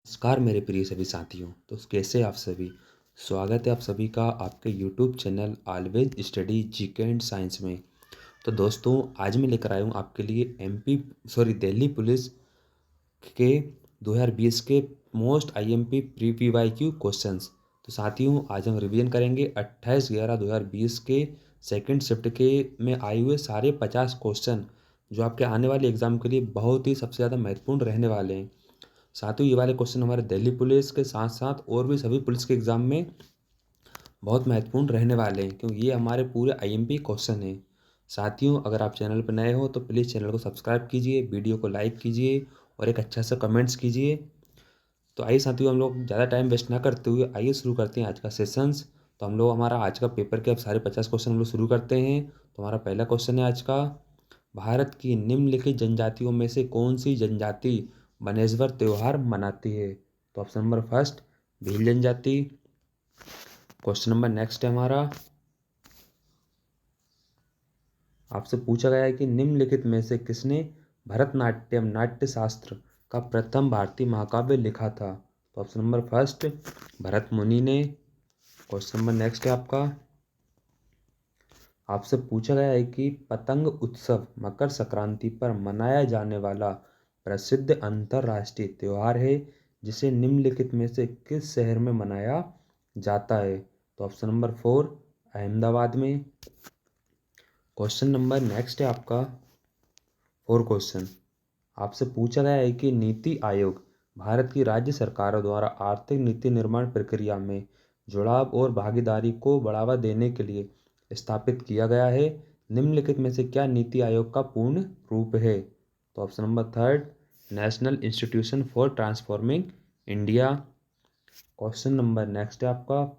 नमस्कार मेरे प्रिय सभी साथियों। तो कैसे आप सभी। स्वागत है आप सभी का आपके YouTube channel always study GK and science में। तो दोस्तों आज मैं लेकर आया हूँ आपके लिए दिल्ली पुलिस के 2020 के most IMP pre PYQ questions. तो साथियों आज हम रिवीजन करेंगे 28/11/2020 के सेकंड शिफ्ट के में आए हुए सारे 50 क्वेश्चन जो आपके आने वाले एग्जाम के लिए बहुत ही सबसे ज़्यादा महत्वपूर्ण रहने वाले हैं। साथियों ये वाले क्वेश्चन हमारे दिल्ली पुलिस के साथ साथ और भी सभी पुलिस के एग्जाम में बहुत महत्वपूर्ण रहने वाले हैं क्योंकि ये हमारे पूरे आईएमपी क्वेश्चन हैं। साथियों अगर आप चैनल पर नए हो तो प्लीज़ चैनल को सब्सक्राइब कीजिए, वीडियो को लाइक कीजिए और एक अच्छा सा कमेंट्स कीजिए। तो आइए साथियों हम लोग ज़्यादा टाइम वेस्ट ना करते हुए आइए शुरू करते हैं आज का सेशंस। तो हम लोग हमारा आज का पेपर के अब सारे 50 क्वेश्चन हम लोग शुरू करते हैं। तो हमारा पहला क्वेश्चन है आज का, भारत की निम्नलिखित जनजातियों में से कौन सी जनजाति बनेश्वर त्योहार मनाती है। तो ऑप्शन नंबर फर्स्ट भील जनजाति। क्वेश्चन नंबर नेक्स्ट है हमारा, आपसे पूछा गया है कि निम्नलिखित में से किसने भरतनाट्यम नाट्य शास्त्र का प्रथम भारतीय महाकाव्य लिखा था। तो ऑप्शन नंबर फर्स्ट भरत मुनि ने। क्वेश्चन नंबर नेक्स्ट है आपका, आपसे पूछा गया है कि पतंग उत्सव मकर संक्रांति पर मनाया जाने वाला प्रसिद्ध अंतर्राष्ट्रीय त्योहार है जिसे निम्नलिखित में से किस शहर में मनाया जाता है। तो ऑप्शन नंबर फोर अहमदाबाद में। क्वेश्चन नंबर नेक्स्ट है आपका फोर क्वेश्चन, आपसे पूछा गया है कि नीति आयोग भारत की राज्य सरकारों द्वारा आर्थिक नीति निर्माण प्रक्रिया में जुड़ाव और भागीदारी को बढ़ावा देने के लिए स्थापित किया गया है। निम्नलिखित में से क्या नीति आयोग का पूर्ण रूप है। तो option number third national institution for transforming India. Question number next है आपका,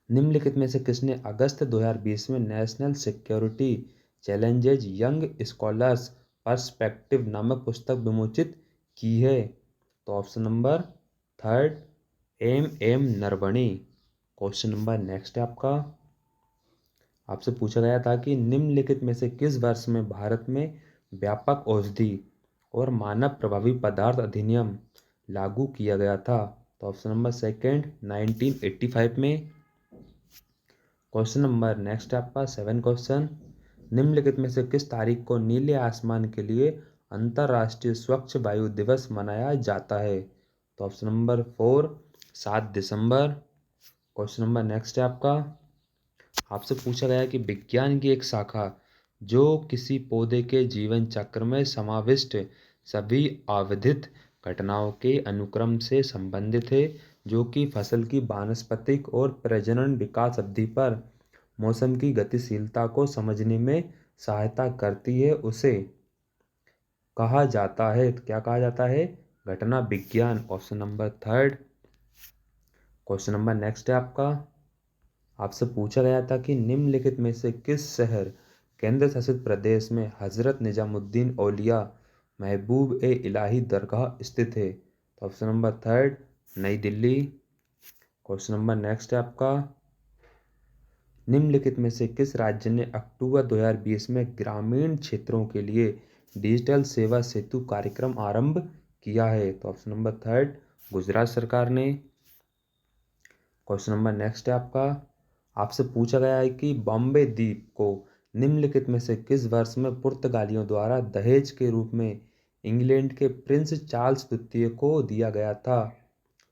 निम्नलिखित में से किसने अगस्त 2020 में national security challenges young scholars perspective नामक पुस्तक विमोचित की है। तो option number third M Naravane. Question number next है आपका, आपसे पूछा गया था कि निम्नलिखित में से किस वर्ष में भारत में व्यापक औषधि और मानव प्रभावी पदार्थ अधिनियम लागू किया गया था। तो ऑप्शन नंबर सेकंड 1985 में। क्वेश्चन नंबर नेक्स्ट है आपका सेवन क्वेश्चन, निम्नलिखित में से किस तारीख को नीले आसमान के लिए अंतर्राष्ट्रीय स्वच्छ वायु दिवस मनाया जाता है। तो ऑप्शन नंबर फोर 7 दिसंबर। क्वेश्चन नंबर नेक्स्ट है आपका, आपसे पूछा गया कि विज्ञान की एक शाखा जो किसी पौधे के जीवन चक्र में समाविष्ट सभी आवर्धित घटनाओं के अनुक्रम से संबंधित है जो कि फसल की वानस्पतिक और प्रजनन विकास अवधि पर मौसम की गतिशीलता को समझने में सहायता करती है, उसे कहा जाता है, क्या कहा जाता है, घटना विज्ञान। Option number third. Question number next है आपका, आपसे पूछा गया था कि निम्नलिखित में से किस शहर केंद्र शासित प्रदेश में हजरत निजामुद्दीन औलिया महबूब ए इलाही दरगाह स्थित है। तो ऑप्शन नंबर थर्ड नई दिल्ली। क्वेश्चन नंबर नेक्स्ट है आपका, निम्नलिखित में से किस राज्य ने अक्टूबर 2020 में ग्रामीण क्षेत्रों के लिए डिजिटल सेवा सेतु कार्यक्रम आरंभ किया है। तो ऑप्शन नंबर थर्ड गुजरात सरकार ने। क्वेश्चन नंबर नेक्स्ट है आपका, आपसे पूछा गया है कि बॉम्बे द्वीप को निम्नलिखित में से किस वर्ष में पुर्तगालियों द्वारा दहेज के रूप में इंग्लैंड के प्रिंस चार्ल्स द्वितीय को दिया गया था।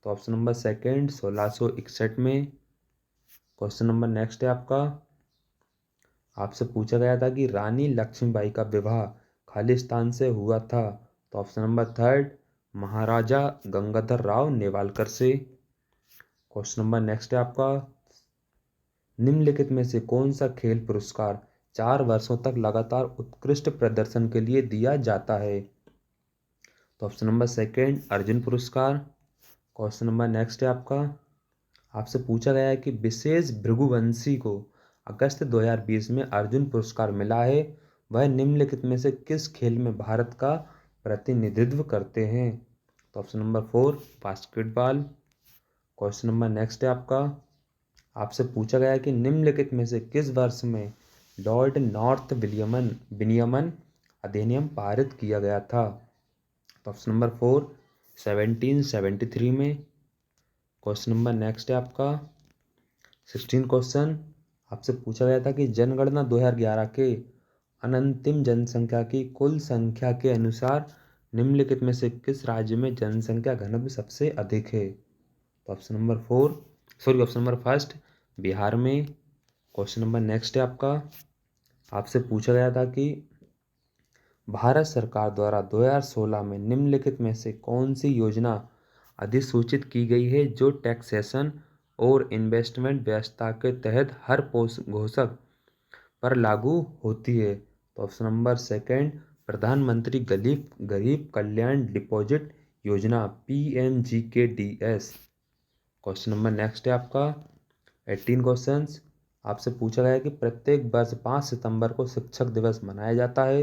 तो ऑप्शन नंबर सेकंड 1661 में। क्वेश्चन नंबर नेक्स्ट है आपका, आपसे पूछा गया था कि रानी लक्ष्मीबाई का विवाह खालिस्तान से हुआ था। तो ऑप्शन नंबर थर्ड महाराजा गंगाधर राव नेवालकर से। क्वेश्चन नंबर नेक्स्ट है आपका, निम्नलिखित में से कौन सा खेल पुरस्कार 4 वर्षों तक लगातार उत्कृष्ट प्रदर्शन के लिए दिया जाता है। तो ऑप्शन नंबर सेकंड अर्जुन पुरस्कार। क्वेश्चन नंबर नेक्स्ट है आपका, आपसे पूछा गया है कि विशेष भृगुवंशी को अगस्त 2020 में अर्जुन पुरस्कार मिला है, वह निम्नलिखित में से किस खेल में भारत का प्रतिनिधित्व करते हैं। तो option number four basketball. Question number next है आपका, आपसे पूछा गया है कि निम्नलिखित में से किस वर्ष में लॉर्ड नॉर्थ विनियमन अधिनियम पारित किया गया था। तो ऑप्शन नंबर फोर 1773 में। क्वेश्चन नंबर नेक्स्ट है आपका 16 क्वेश्चन। आपसे पूछा गया था कि जनगणना 2011 के अंतिम जनसंख्या की कुल संख्या के अनुसार निम्नलिखित में से किस राज्य में जनसंख्या घनत्व सबसे अधिक है? तो ऑप्शन नंबर फर्स्ट बिहार में। क्वेश्चन नंबर नेक्स्ट है आपका, आपसे पूछा गया था कि भारत सरकार द्वारा 2016 में निम्नलिखित में से कौन सी योजना अधिसूचित की गई है जो टैक्सेशन और इन्वेस्टमेंट व्यवस्था के तहत हर घोषक पर लागू होती है? तो ऑप्शन नंबर सेकंड प्रधानमंत्री गरीब कल्याण डिपॉजिट योजना PMGKDS। क्वेश्चन नंबर नेक्स्ट है आपका 18 क्वेश्चंस। आपसे पूछा गया है कि प्रत्येक वर्ष 5 सितंबर को शिक्षक दिवस मनाया जाता है।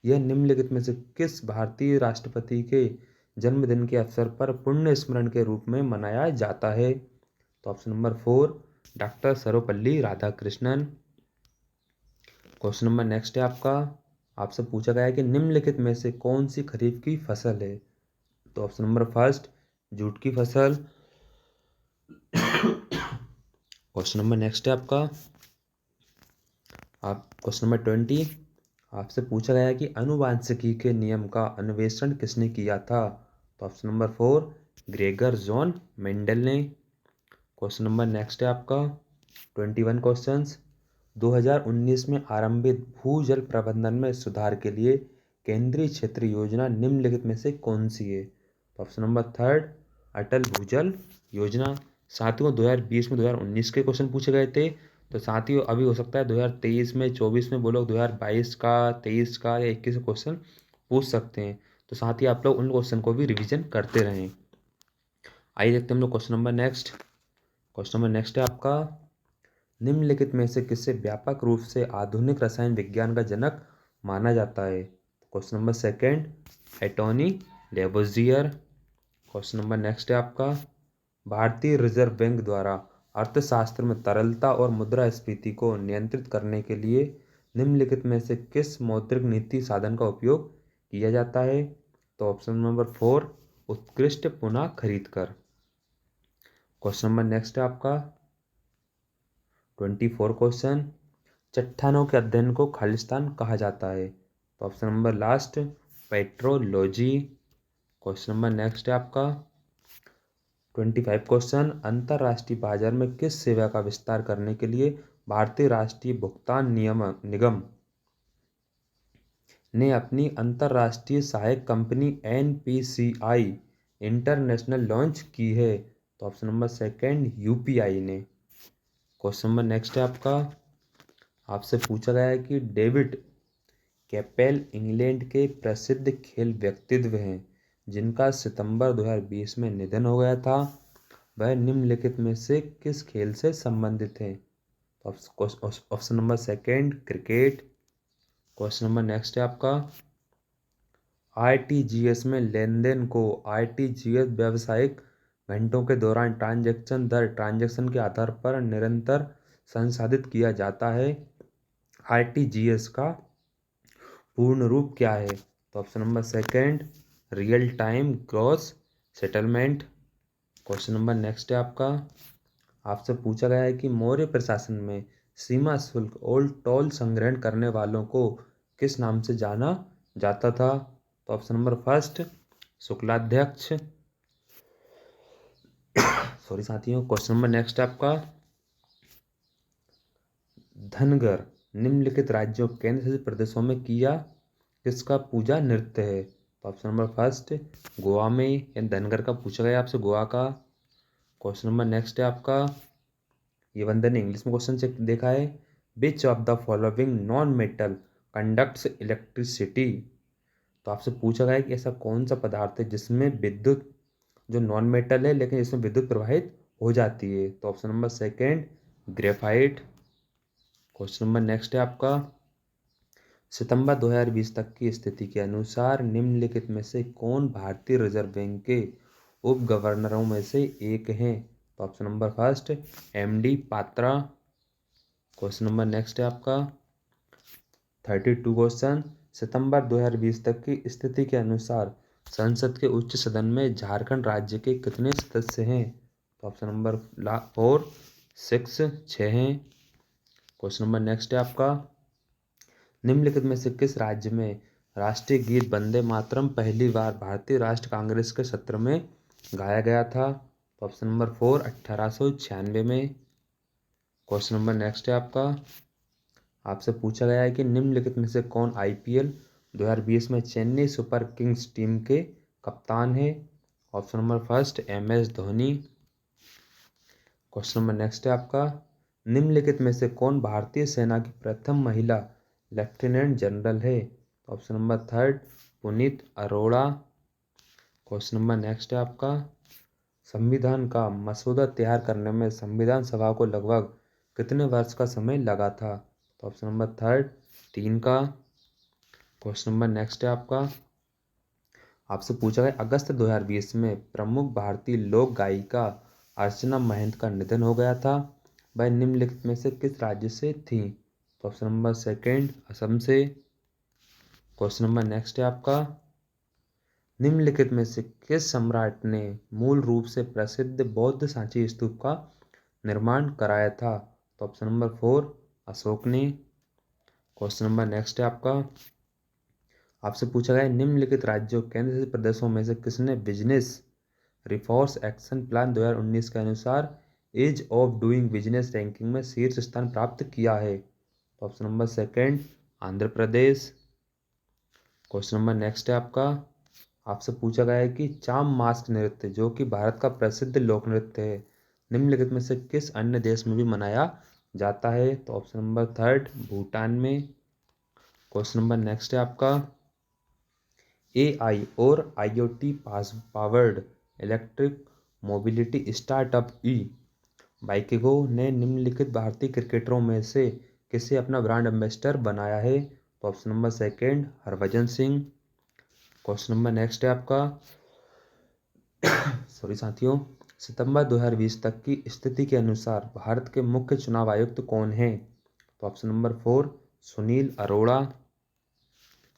यह निम्नलिखित में से किस भारतीय राष्ट्रपति के जन्मदिन के अवसर पर पुण्य स्मरण के रूप में मनाया जाता है? तो option number 4 doctor Sarvepalli Radhakrishnan. Question number next है आपका, आपसे पूछा गया है कि निम्नलिखित में से कौन सी खरीफ की फसल है? तो ऑप्शन नंबर फर्स्ट जूट की फसल। क्वेश्चन नंबर नेक्स्ट है आपका, आप क्वेश्चन नंबर 20। आपसे पूछा गया है कि अनुवांशिकी के नियम का अन्वेषण किसने किया था? तो option number 4 Gregor John Mendel ने। क्वेश्चन नंबर नेक्स्ट है आपका 21 क्वेश्चंस। 2019 में आरंभित भूजल प्रबंधन में सुधार के लिए केंद्रीय क्षेत्रीय योजना निम्नलिखित में से कौन सी है? तो ऑप्शन नंबर थर्ड अटल भूजल योजना। साथियों 2020 में 2019 के क्वेश्चन पूछे गए थे, तो साथियों अभी हो सकता है 2023 में 24 में वो लोग 2022 का 23 का या 21 का क्वेश्चन पूछ सकते हैं। तो साथ ही आप लोग उन क्वेश्चन को भी रिवीजन करते रहें। आइए देखते हैं हम लोग question number next. Question number next है आपका, निम्नलिखित में से किसे व्यापक रूप से आधुनिक रसायन विज्ञान का जनक माना जाता है? Question number second Antoine Lavoisier. Question number next है आपका, भारतीय रिजर्व बैंक द्वारा अर्थशास्त्र में तरलता और मुद्रास्फीति को नियंत्रित करने के लिए निम्नलिखित में से किस मौद्रिक नीति साधन का उपयोग किया जाता है? तो ऑप्शन नंबर 4 उत्कृष्ट पुनः खरीद कर। क्वेश्चन नंबर नेक्स्ट है आपका 24 क्वेश्चन, चट्टानों के अध्ययन को खालिस्तान कहा जाता है? तो option number last petrology. Question number next है आपका 25 क्वेश्चन, अंतर्राष्ट्रीय बाजार में किस सेवा का विस्तार करने के लिए भारतीय राष्ट्रीय भुगतान निगम ने अपनी अंतर्राष्ट्रीय सहायक कंपनी NPCI इंटरनेशनल लॉन्च की है? तो ऑप्शन नंबर सेकंड UPI ने। क्वेश्चन नंबर नेक्स्ट है आपका, आपसे पूछा गया है कि डेविड कैपेल इंग्लैंड के प्रसिद्ध खेल व्यक्तित्व हैं जिनका सितंबर 2020 में निधन हो गया था। वह निम्नलिखित में से किस खेल से संबंधित हैं? Option number second cricket. Question number next है आपका, RTGS में लेन देन को RTGS व्यावसायिक घंटों के दौरान ट्रांजैक्शन दर ट्रांजैक्शन के आधार पर निरंतर संसाधित किया जाता है। RTGS का पूर्ण रूप क्या है? तो option number second real time gross settlement. Question number next है आपका, आपसे पूछा गया है कि मौर्य प्रशासन में सीमा शुल्क और टोल संग्रहण करने वालों को किस नाम से जाना जाता था? तो ऑप्शन नंबर फर्स्ट शुक्लाध्यक्ष। सॉरी साथियों। क्वेश्चन नंबर नेक्स्ट है आपका, धनगर निम्नलिखित राज्यों केंद्र शासित प्रदेशों में किया किसका पूजा नृत्य है? तो ऑप्शन नंबर फर्स्ट गोवा में, यानी धनगर का पूछा गया आपसे गोवा का। क्वेश्चन नंबर नेक्स्ट है आपका, ये बंदे ने इंग्लिश में क्वेश्चन चेक देखा है, which of the following non metal conducts electricity? तो आपसे पूछा गया है कि ऐसा कौन सा पदार्थ है जिसमें विद्युत जो नॉन मेटल है लेकिन इसमें विद्युत प्रवाहित हो जाती है? तो option number second graphite. Question number next है आपका, सितंबर 2020 तक की स्थिति के अनुसार निम्नलिखित में से कौन भारतीय रिजर्व बैंक के उप गवर्नरों में से एक हैं? तो option number first MD Patra. Question number next है आपका 32 क्वेश्चन, सितंबर 2020 तक की स्थिति के अनुसार संसद के उच्च सदन में झारखंड राज्य के कितने सदस्य हैं? तो ऑप्शन नंबर 4, 6, 6 हैं। क्वेश्चन नंबर नेक्स्ट है आपका, निम्नलिखित में से किस राज्य में राष्ट्रीय गीत वंदे मातरम पहली बार भारतीय राष्ट्रीय कांग्रेस के सत्र में गाया गया था? तो ऑप्शन नंबर 4, 1896 में। क्वेश्चन नंबर नेक्स्ट है आपका, आपसे पूछा गया है कि निम्नलिखित में से कौन IPL 2020 में चेन्नई सुपर किंग्स टीम के कप्तान है? Option number first MS Dhoni. Question number next है आपका, निम्नलिखित में से कौन भारतीय सेना की प्रथम महिला लेफ्टिनेंट जनरल है? Option number third Puneet Arora. Question number next है आपका, संविधान का मसौदा तैयार करने में संविधान सभा को लगभग कितने वर्ष का समय लगा था? तो ऑप्शन नंबर थर्ड 3 का। क्वेश्चन नंबर नेक्स्ट है आपका, आपसे पूछा गया अगस्त 2020 में प्रमुख भारतीय लोक गायिका अर्चना महंत का निधन हो गया था। वह निम्नलिखित में से किस राज्य से थी? तो ऑप्शन नंबर सेकंड असम से। क्वेश्चन नंबर नेक्स्ट है आपका, निम्नलिखित में से किस सम्राट ने मूल रूप से प्रसिद्ध बौद्ध सांची स्तूप का निर्माण कराया था? तो ऑप्शन नंबर 4 अशोक ने। क्वेश्चन नंबर नेक्स्ट है आपका, आपसे पूछा गया निम्नलिखित राज्यों केंद्र शासित प्रदेशों में से किसने बिजनेस रिफॉर्म्स एक्शन प्लान 2019 के अनुसार ease of doing business ranking में शीर्ष स्थान प्राप्त किया है? तो option number second Andhra Pradesh. Question number next है आपका, आपसे पूछा गया है कि चाम मास्क नृत्य जो कि भारत का प्रसिद्ध लोक नृत्य है निम्नलिखित में से किस अन्य देश में भी मनाया जाता है? तो ऑप्शन नंबर थर्ड भूटान में। क्वेश्चन नंबर नेक्स्ट है आपका, AI और IoT powered electric mobility startup Bikigo ने निम्नलिखित भारतीय क्रिकेटरों में से किसे अपना ब्रांड एम्बेसडर बनाया है? तो option number second Harbhajan Singh. Question number next है आपका, सॉरी साथियों, सितंबर 2020 तक की स्थिति के अनुसार भारत के मुख्य चुनाव आयुक्त कौन हैं? तो option number 4 Sunil Arora.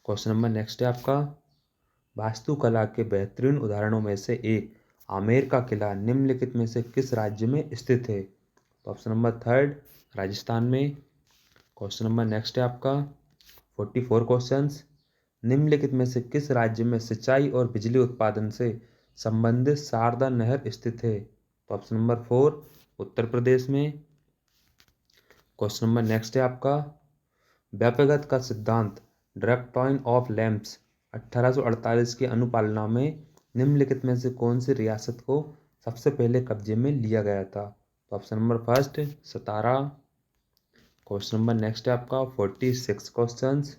Question number next है आपका, वास्तुकला के बेहतरीन उदाहरणों में से एक आमेर का किला निम्नलिखित में से किस राज्य में स्थित है? तो ऑप्शन नंबर थर्ड राजस्थान में। क्वेश्चन नंबर नेक्स्ट है आपका 44 क्वेश्चंस, निम्नलिखित में से किस राज्य में सिंचाई और बिजली उत्पादन से संबंधित शारदा नहर स्थित है? तो ऑप्शन नंबर 4 उत्तर प्रदेश में। क्वेश्चन नंबर नेक्स्ट है आपका, व्यापकता का सिद्धांत डायरेक्टाइन ऑफ लैम्प्स 1848 की अनुपालना में निम्नलिखित में से कौन सी रियासत को सबसे पहले कब्जे में लिया गया था? तो ऑप्शन नंबर फर्स्ट सतारा। क्वेश्चन नंबर नेक्स्ट है आपका 46 क्वेश्चंस,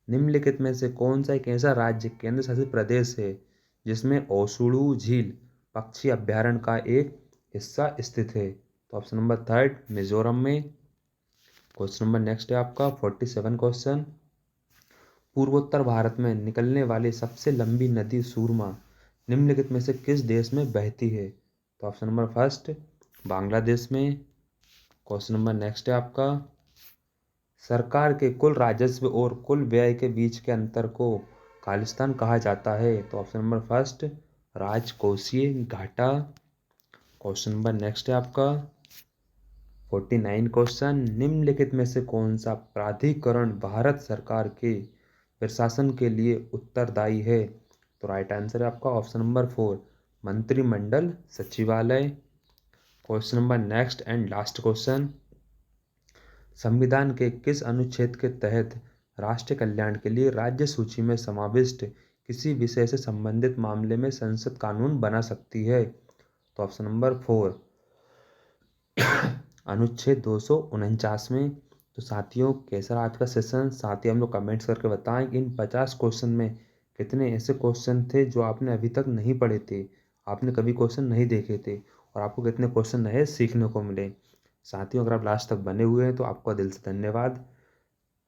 निम्नलिखित में से कौन सा एक ऐसा राज्य केंद्र शासित प्रदेश है जिसमें ओसुडू झील पक्षी अभ्यारण्य का एक हिस्सा स्थित है? तो ऑप्शन नंबर थर्ड मिजोरम में। क्वेश्चन नंबर नेक्स्ट है आपका 47 क्वेश्चन, पूर्वोत्तर भारत में निकलने वाली सबसे लंबी नदी सूरमा निम्नलिखित में से किस देश में बहती है? तो ऑप्शन नंबर फर्स्ट बांग्लादेश में। क्वेश्चन नंबर नेक्स्ट है आपका, सरकार के कुल राजस्व और कुल व्यय के बीच के अंतर को खालिस्तान कहा जाता है? तो ऑप्शन नंबर फर्स्ट राजकोषीय घाटा। क्वेश्चन नंबर नेक्स्ट है आपका 49 क्वेश्चन, निम्नलिखित में से कौन सा प्राधिकरण भारत सरकार के प्रशासन के लिए उत्तरदायी है? तो राइट आंसर है आपका ऑप्शन नंबर 4 मंत्रिमंडल सचिवालय। Question number next and last question, संविधान के किस अनुच्छेद के तहत राष्ट्रीय कल्याण के लिए राज्य सूची में समाविष्ट किसी विषय से संबंधित मामले में संसद कानून बना सकती है? तो ऑप्शन नंबर 4 अनुच्छेद 249 में। तो साथियों कैसा रहा आज का सेशन? साथियों हम लोग कमेंट्स करके बताएं कि इन 50 क्वेश्चन में कितने ऐसे क्वेश्चन थे जो आपने अभी तक नहीं पढ़े थे, आपने कभी क्वेश्चन नहीं देखे थे, और आपको कितने क्वेश्चन नए सीखने को मिले। साथियों अगर आप लास्ट तक बने हुए हैं तो आपका दिल से धन्यवाद।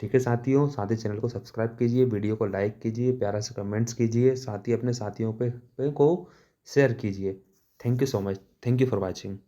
ठीक है साथियों, साथ ही चैनल को सब्सक्राइब कीजिए, वीडियो को लाइक कीजिए, प्यारा से कमेंट्स कीजिए, साथ ही अपने साथियों पे को शेयर कीजिए। Thank you so much, thank you for watching.